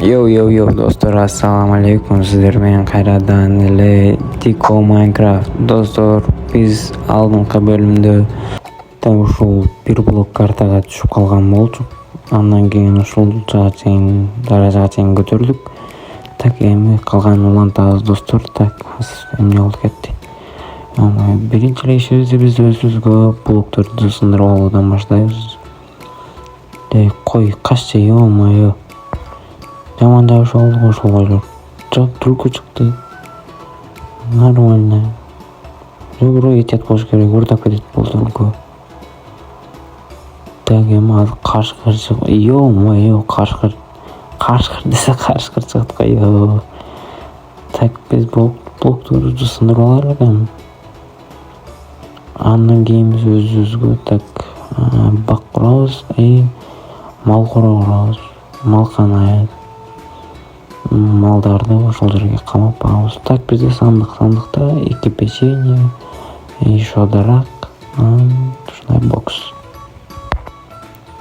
Йоу достор, ассаламу алейкум. Сиздер менен кайрадан эле Дико Майнкрафт. Достор, биз алдыңкы бөлүмдө так ушул бир блок картага түшүп калган болчук. Андан кийин ушул даражага чейин көтөрүлдүк. Так эми калганын улантабыз достор. Так эмне болуп кетти? Биринчи эле ишибизди биз өзүбүзгө блокторду сындырып алуудан баштайбыз. Кой каччы, ё-моё. Жаман жабыш болду ошол койлор. Түлкү чыкты. Нормально. Жогору этият болуш керек, урдап кетет болсоңку. Так эми азыр кашкыр чыгып, ё-моё, кашкыр десе кашкыр чыгат го. Так биз блокторду сындырып алайлык эми. Андан кийин биз өзүбүзгө так бак курабыз, мал курабыз, малкана. Малдарды ошол жерге камап багабыз. Так бизде сандыкта 2 печенье, еще дарак, ушундай бокс.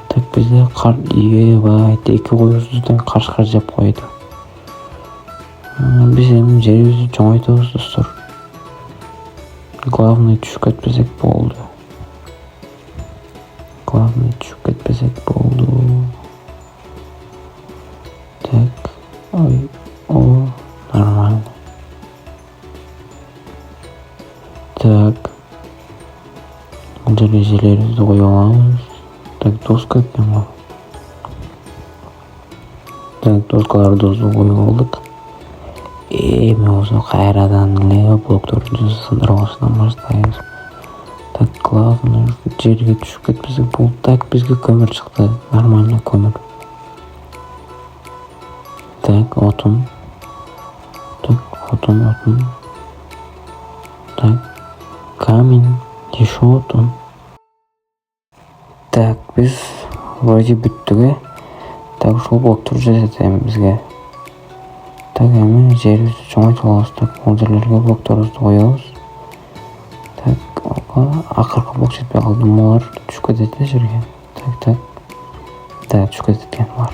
Так бизде 2 коюбузду тең кашкар жеп койду. Биз эми жерибизди чоңойтобуз достор. Главный түшүп кетпесек болду. Так. Нормально. Так. Железелерибизди коюп алабыз. Так, доска экен го. Так, доскаларды коюп алдык. Эми болсо кайрадан эле блокторду сындырып алышдан баштайбыз. Так, главный жерге түшүп кетпесек болду. Так, бизге көмүр чыкты. Нормально көмүр. Так, отун. Так, камень, еще отун. Так, биз вроде бүттүк. Так, ушул блоктор жетет эми бизге. Так, эми жерибизди чоңойтуп алабыз. Так, бул жерлерге блокторубузду коебуз. Так, акыркы блок жетпей калды. Булар түшүп кетет жерге. Так. Да, түшүп кетет экен булар.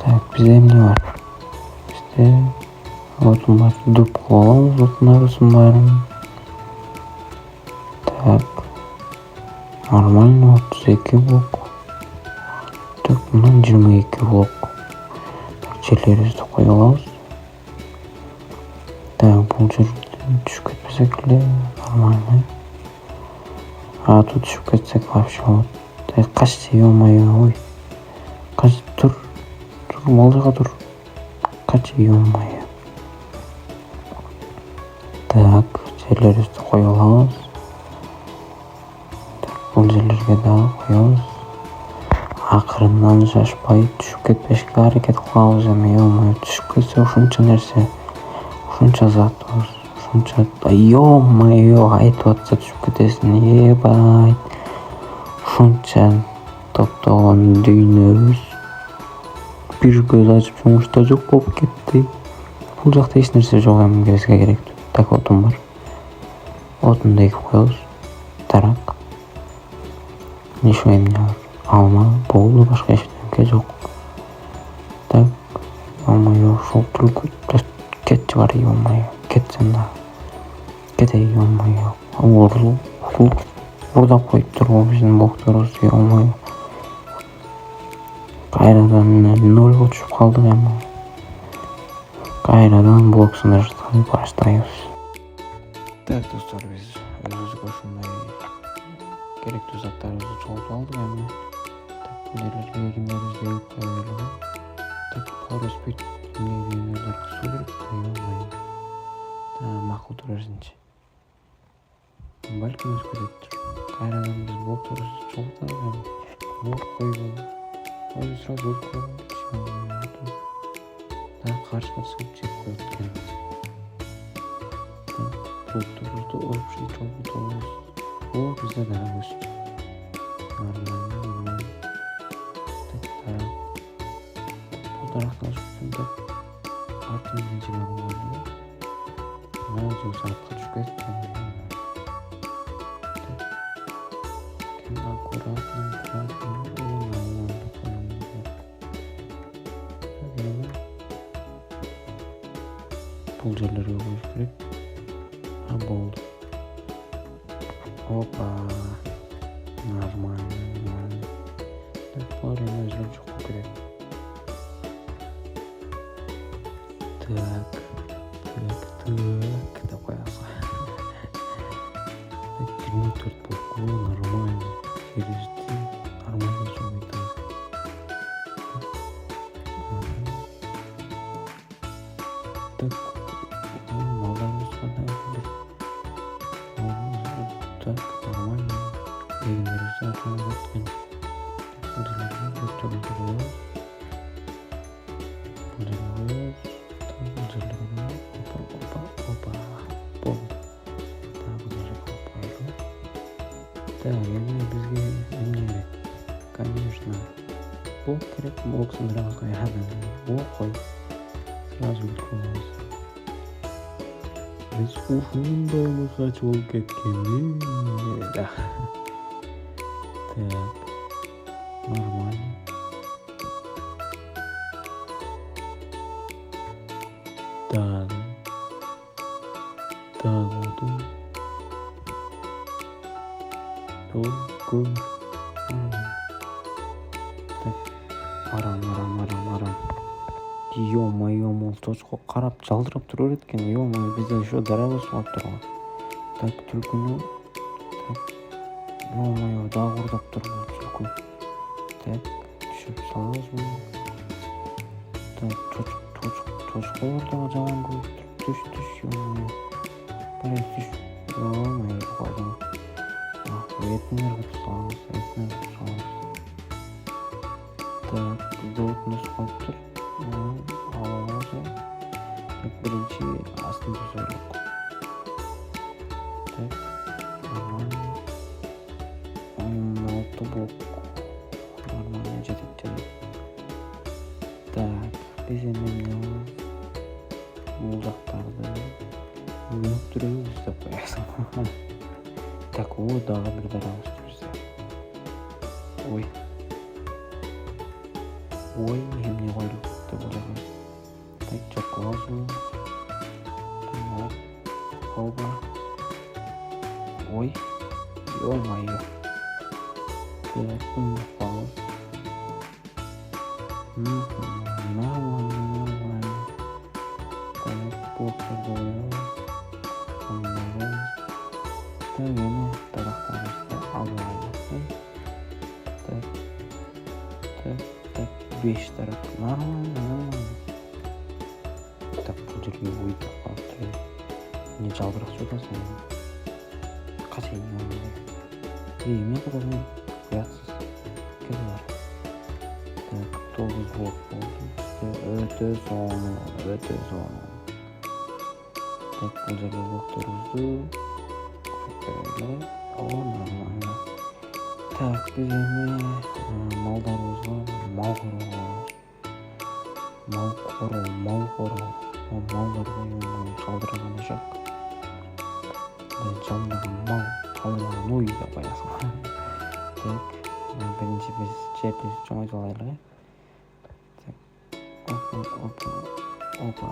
Так, бизде эмне бар? Бизде отун бар. Дуб кылып алабыз отундарыбыздын баарын. Так. Нормально 32 блок. Так, мындан 22 блок. Так, жерлерибизди коюп алабыз. Так, бул жерден түшүп кетпесек эле нормально. Тут түшүп кетсек вообще болот. Так, качты, ё-моё, ой. Кач, тур, мал жака тур. Кач, ё-моё. Так, жерлерибизди коюп алабыз. Так, бул жерлерге дагы коебуз. Акырындан шашпай түшүп кетпешке аракет кылабыз эми, ё-моё. Түшүп кетсе ушунча нерсе, ушунча затыбыз, ушунча, ё-моё, айтып атса түшүп кетесиң, ебать. Ушунча топтогон дүйнөбүз бир көз ачып жумушта жок болуп кетти. Бул жакта эч нерсе жок эми бизге керектүү. Так, отун бар. Отунду эгип коебуз. Дарак. Еще эмне бар? Алма, болду, башка эчтеке жок. Так, ё-моё, ушул түлкү кетчи бар, ё-моё. Кетсен да. Кетей, ё-моё. Урдап коюптур го биздин блокторубузду, ё-моё. Кайрадан 0 түшүп калдык эми. Кайрадан блок сындырыштан баштайбыз. Так, достор, биз өзүбүзгө ушундай керектүү заттарыбызды чогултуп алдык эми. Так, бул жерлерге эгиндерибизди эгип кое берели. Так, боор өспөйт. Эмне суу керек, ё-моё. Макул турарсыңчы. Балким өсүп кетет. Кайрадан биз блокторубузду чогултабыз эми. Блок коюп сразу өлүп калган. Так, каршыга чыгып жеп коет экен. Блокторубузду общий чогултабыз. Бизде дарак өстү. Нормально. Так, дарак. Бул даракты алыш үчүн так артынан жибе койду. Жол саатка түшүп кетти. Бұл жерлерге қойып керек. Болды. Опа. Нормально. Бұлар енді өзіліп жоқ керек. Так. Деп қоясың. 24 болып. Нормально. Сережді нормально жоғайтады. Так. Малдарымыз қандай бір. Так, нормально. Егіндері жатқан жатқан. Так, енді бізге не керек? Конечно. Бұл керек, блоксын сразу қояды. Бұл қой. Сразу үлкеніміз. Біз ұшындаймы қач болып кеткенде. Так. Нормально. Так, oldu. Çok Арам. Ё-моё, молчочко қарап жалдырап тұрыр еткен. Ё-моё, бізде еще дарабас болып тұрған. Так, түлкіні. Ё-моё, дағы ұрдап тұрған түлкі. Так, түшіп саламыз бұл. Так, чочқа ортаға жаман көріп тұр. Түш, ё-моё. Бәрі түш. Ё-моё, қалдың. Етінер ғып саламыз. Так, бізде отыныз қалып тұр. Алауызы. Так, бірінші астында сөйлік. Так, нормально. 16 блок. Нормально жетектен. Так, біз емемнен бұл жақтарды өніп түріміз деп қоясың. Так, дағы бір дарамыз түрсе. Ой, емне қойылып деп ойлаған. Так, çok lazım. Так, оба. Ой, ё-моё. Так, упал. Нормально. Так, плохо было. Так, yana taraftarımızda alalım. Так, 5 taraf. Нормально. Так, бұл жерге ойды қалыпты. Не жалдырақ сөйлесің. Қашай не мен қыдырмен ұятсыз. Кел бар. Так, 9 блок болды. Өте соңы. Так, бұл жерге блоктарымызды көпірелі. Нормально. Так, біз еме малдарымызға мал қору. Малдарға шалдырған жақ. Жалдырған мал, шалдырған ой деп қоясың. Так, бірінші біз жерді жоңайт алайлы. Опа.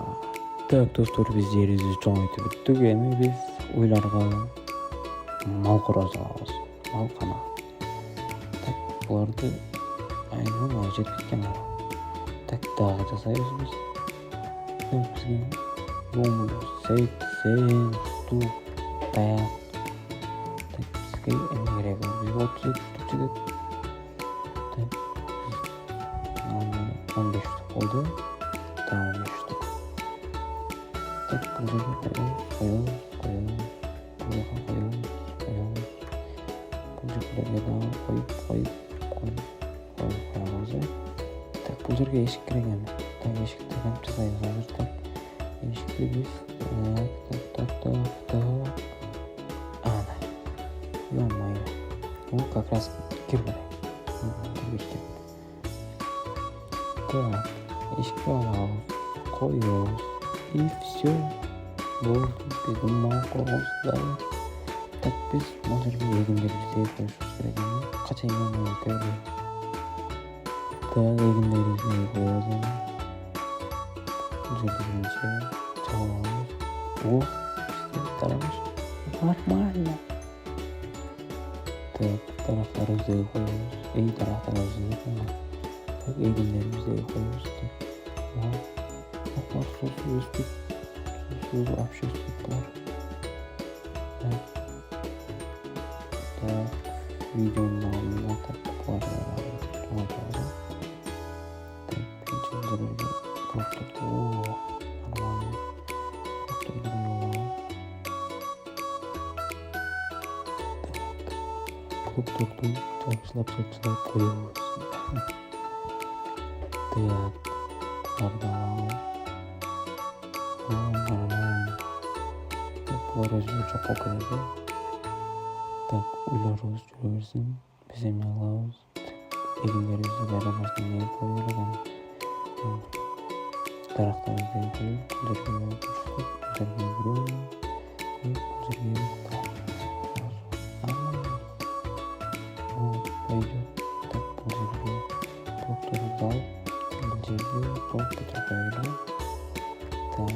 Так, достар, біз жерді жоңайты бүттік. Енді біз ойларға мал қора саламыз. Мал қана. Так, бұларды айнуын жеткеткен мал. Так, дағы жасайыз біз. Бізге омыр, сен, сту, таяқ. Так, бізге әне керек. Бізге 32 штук жетеді. Так, 15 штук болды. Там 15 штук. Так, бұл жерге қоямыз. Бұл жерлерге дағы қойып қоямыз. Так, бұл жерге ешік керек әмі. Так, ешікті қап жасайыз қазір. Так, ешікті біз. Так. Ана. Ё-моё. Ол как раз кір бар. Так, ешікті алауыз. Қойыз. И все. Болды. Біздің мал қорғыз дайын. Так, біз бұл жерге егіндер біздегі қойышыз керек әмі. Қачай мен өте. Так, егіндер біздегі қойыз әмі. жердегинче чабабыз. О, тарамыш. Нормально. Так, дарактарыбызды коебуз. Дарактарыбызды так, эгиндерибизди коебуз. Сусу өспүк. Сусу вообще өспүк булар. Так, видеонун алдында так пинчерлерге токтоту. Нормально. Токтоту жакшылап коебуз. Так, кардабыз. Нормально. Булар өзүнө жакка кирди. Так, уйларыбыз жүрө берсин. Биз эме кылабыз? Эгиндерибизди кайра баштан эгип кое беребиз. Дарактарыбызды эгип, жерге курушуп, жерге бирөө, бул жерге пойдет. Так, бул жерге токторубузду алып, бул жерге токтотуп коелу. Так,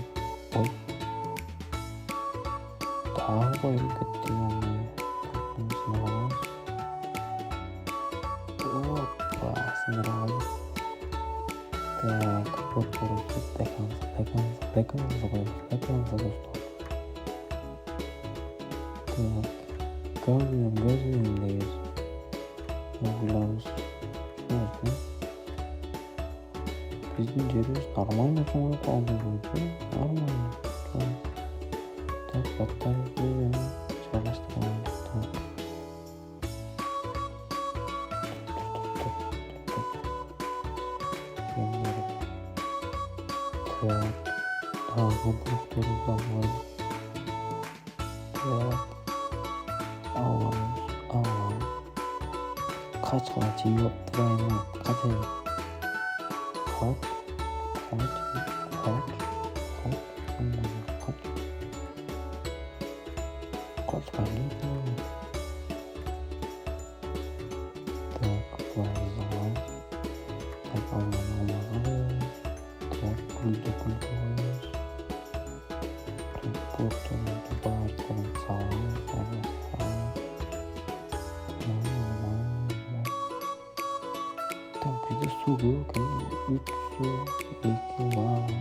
ой. Дагы коюп кетти. Опа, сындырабыз. Так, токторубузду бэкыбызды коебуз. Достор. Так, көзүм дейбиз. Ойларыбыз. Биздин жерибиз нормально чоңоюп калды. Нормально. Так, заттарыбызды жайгаштырабыз. Так, дагы блокторубузду алабыз. Так, алабыз. Качкыла чейип турайын. Качайын. Кач. Так, плаза. Так, алманы. Так, күлдү коебуз. Так, блокторубузду баардыгын салабыз. Так, бизде суу көп экен. 3 суу, 2 лава.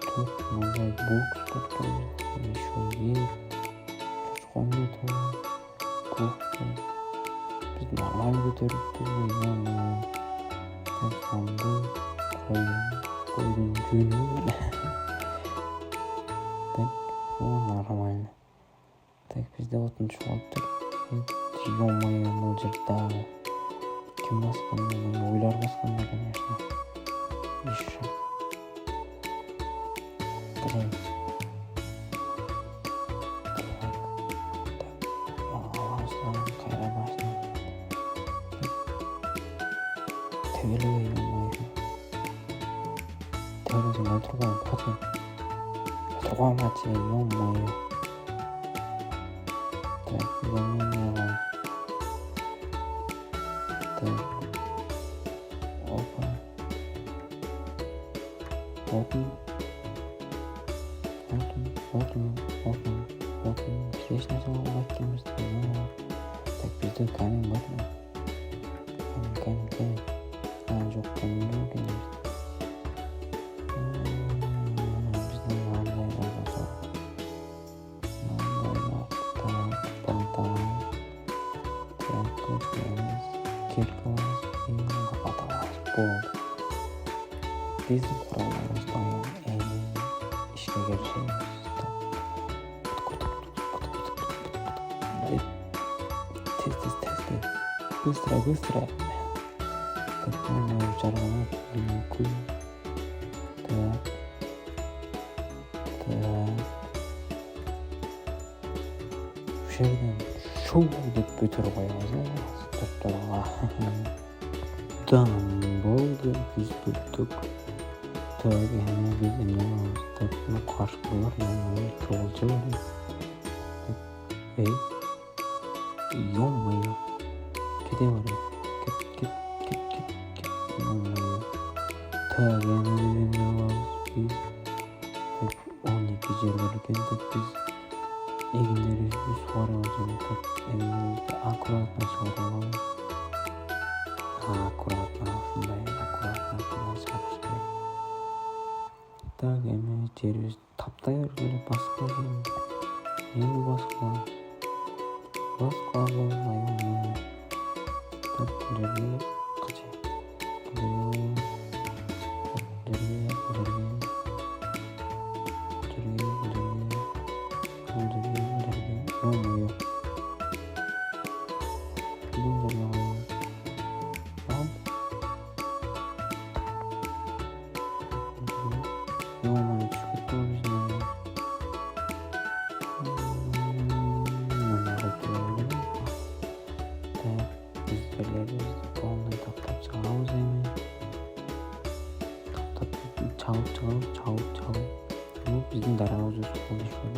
Тут мындай бокс токтойбуз. Ещё ет. Чочконду токтойбуз. Биз нормально көтөрүппүз. Так, санды койдун жөнү. Так, нормально. Так, бизде отун чогултуп. Ё-моё, бул жерде ким баскан? Ойлар баскан, конечно. Иши. Кырайын. Так, кайра баштан. Тебелебей, ё-моё. Тебелесем өлтүрүп коем. Качайын. Ё-моё. Так, так. Опа. Отун. Эч нерсе болбойт экенбиз. Так, бизде камень барбы? Камень. Жок, камень жок экен. Бизде мындай болсо. Так, көчкөбүз, киркабыз, капатабыз. Болду. Биздин куралдарыбыз дайын. Ишке киришебиз. Тез. Быстро. Так, жарганат, күн. Так. Ушул жерден шоу деп бүтүрүп коебуз. Топторго. Там болду, биз бүттүк. Так, эми биз эмне так, кашкылар, чогулчу. Ё-моё. Кете бары. Кет. Ё-моё. Так, эми биз эмне кылабыз? жер бар екен, так біз егіндерімізді суарамыз, және так егіндерімізді аккуратно суарып аламыз. Аккуратно, ушундай аккуратно чыгарыш керек. Так эми жерибизди таптайыр эле басып койгон. Эми басып койгон. Так жерге кача. Чабып. Ну, биздин дарабыз өсүп калды ошол.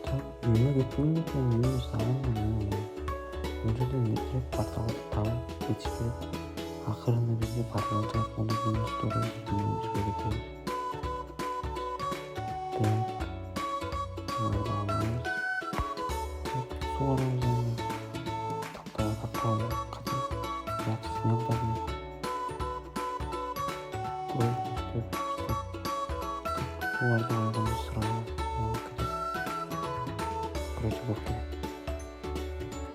Так, үйүмө кетким келет, үйүмдү сагындым. Бул жерден метреп порталды табып кетиш керек. Акырында бизге портал жаап болду, үйүбүзгө кетебиз. Так, суарамыз эми. Таптап, кача. Yaxshi снегдерни. Суарды койгонду сурап. Короче, болуп кетет.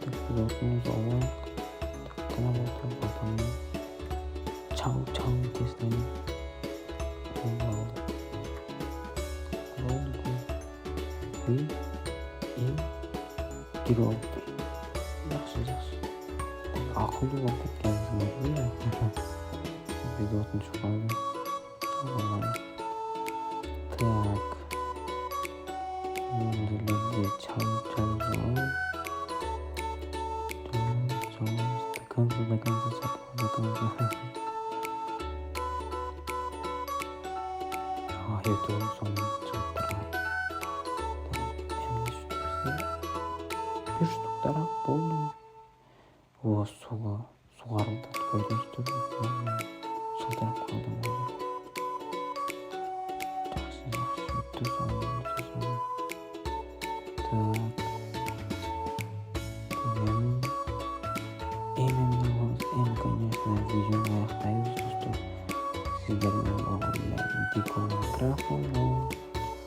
Так, биз отунубузду алайык. Тана болуп балконун. Чау тесттен. Гидроп. Жакшы. Акылдуу болуп кеткенсиңер. Биз отун чукабыз. Так. Мындайларды чау. Стаканды чапкан. YouTube соны чыгып турган. Эмне үч штуктарак болду. Сугарылды. Көрдүңүздөр. Шылтырап калдым. Жакшы. Өтө сонун. Так. Эми конечно, видеону аяктайбыз, достор. Сиздер менен болгон дикого графон.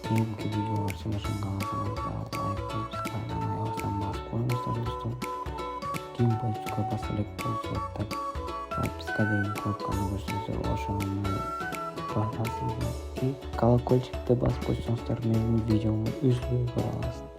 Кийинки видеолор чыгышын кааласаңыздар лайк коюп, аябастан басып коюңуздар, достор. Кимбайчука басып элек болсо, так подписка деген кнопканы көрсөңүздөр, ошону басасыздар. И колокольчикти басып койсоңуздар менин видеому үзбөй көрө аласыздар.